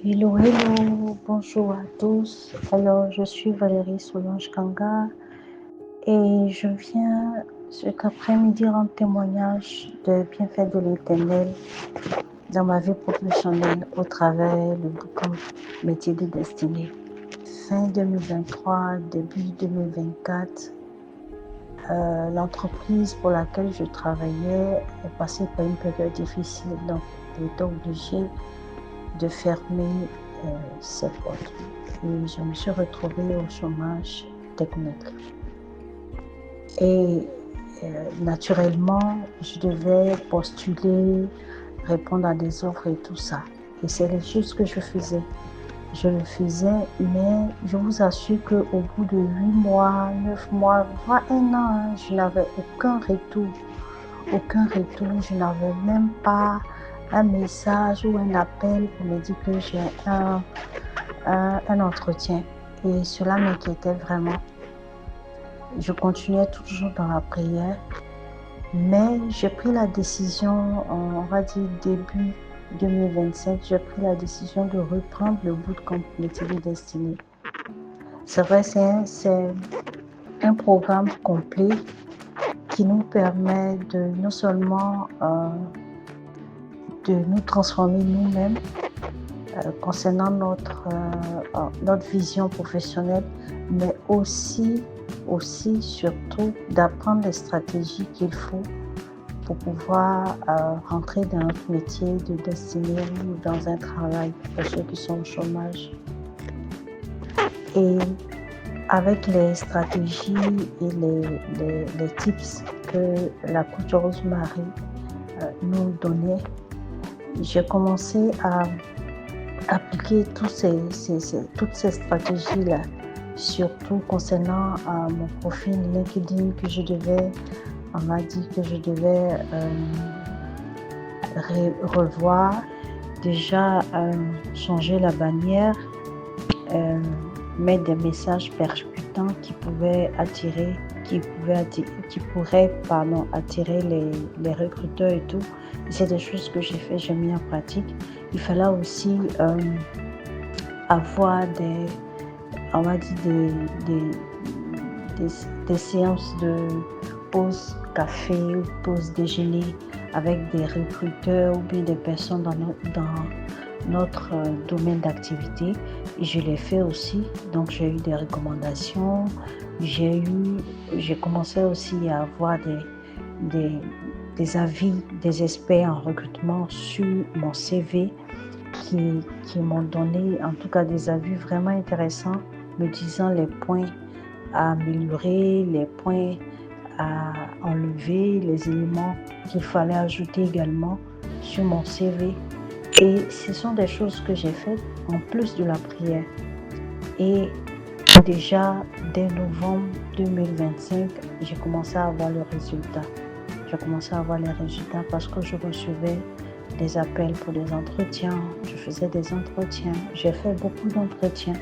Hello, hello, bonjour à tous. Alors, je suis Valérie Solange Kanga et je viens cet après-midi rendre témoignage des bienfaits de l'Éternel dans ma vie professionnelle au travers du bootcamp Métier de Destinée. Fin 2023, début 2024, l'entreprise pour laquelle je travaillais est passée par une période difficile, donc elle était obligée de fermer ses portes. Et je me suis retrouvée au chômage technique. Et naturellement, je devais postuler, répondre à des offres et tout ça. Et c'est les choses que je faisais. Je le faisais, mais je vous assure qu'au bout de 8 mois, 9 mois, voire 1 an, je n'avais aucun retour. Aucun retour. Je n'avais même pas un message ou un appel pour me dire que j'ai un entretien. Et cela m'inquiétait vraiment. Je continuais toujours dans la prière, mais j'ai pris la décision, on va dire début 2025, j'ai pris la décision de reprendre le bootcamp Métier de Destinée. C'est vrai, c'est un programme complet qui nous permet de non seulement de nous transformer nous-mêmes concernant notre vision professionnelle, mais aussi surtout d'apprendre les stratégies qu'il faut pour pouvoir rentrer dans notre métier de destinée ou dans un travail pour ceux qui sont au chômage. Et avec les stratégies et les tips que la coach Rosemary nous donnait, j'ai commencé à appliquer toutes ces stratégies-là, surtout concernant mon profil LinkedIn on m'a dit que je devais revoir, déjà changer la bannière, mettre des messages percutants qui pourraient attirer les recruteurs et tout. Et c'est des choses que j'ai mis en pratique. Il fallait aussi avoir des séances de pause café ou pause déjeuner avec des recruteurs ou bien des personnes dans notre domaine d'activité. Et je l'ai fait aussi, donc j'ai eu des recommandations, j'ai commencé aussi à avoir des avis des experts en recrutement sur mon CV qui m'ont donné en tout cas des avis vraiment intéressants, me disant les points à améliorer, les points à enlever, les éléments qu'il fallait ajouter également sur mon CV. Et ce sont des choses que j'ai faites en plus de la prière. Et déjà, dès novembre 2025, j'ai commencé à avoir les résultats. J'ai commencé à avoir les résultats parce que je recevais des appels pour des entretiens. Je faisais des entretiens. J'ai fait beaucoup d'entretiens.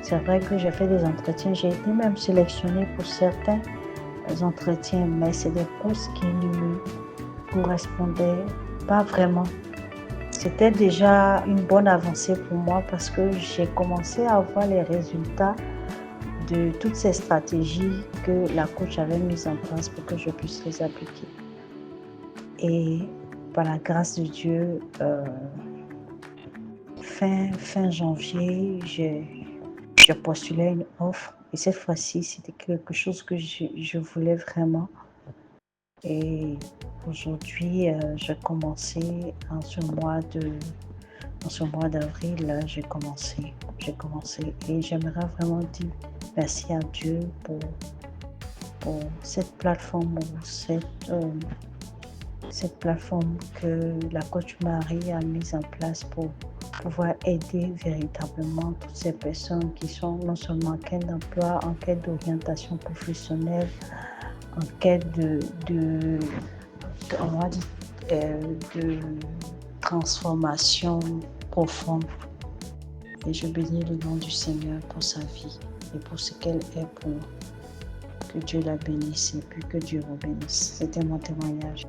C'est vrai que j'ai fait des entretiens. J'ai été même sélectionnée pour certains entretiens, mais c'est des postes qui ne me correspondaient pas vraiment. C'était déjà une bonne avancée pour moi parce que j'ai commencé à voir les résultats de toutes ces stratégies que la coach avait mises en place pour que je puisse les appliquer. Et par la grâce de Dieu, fin janvier, j'ai postulé une offre. Et cette fois-ci, c'était quelque chose que je voulais vraiment. Et aujourd'hui, j'ai commencé en ce mois d'avril, là, j'ai commencé et j'aimerais vraiment dire merci à Dieu pour cette plateforme cette plateforme que la coach Marie a mise en place pour pouvoir aider véritablement toutes ces personnes qui sont non seulement en quête d'emploi, en quête d'orientation professionnelle, en quête de transformation profonde. Et je bénis le nom du Seigneur pour sa vie et pour ce qu'elle est pour nous. Que Dieu la bénisse et puis que Dieu vous bénisse. C'était mon témoignage.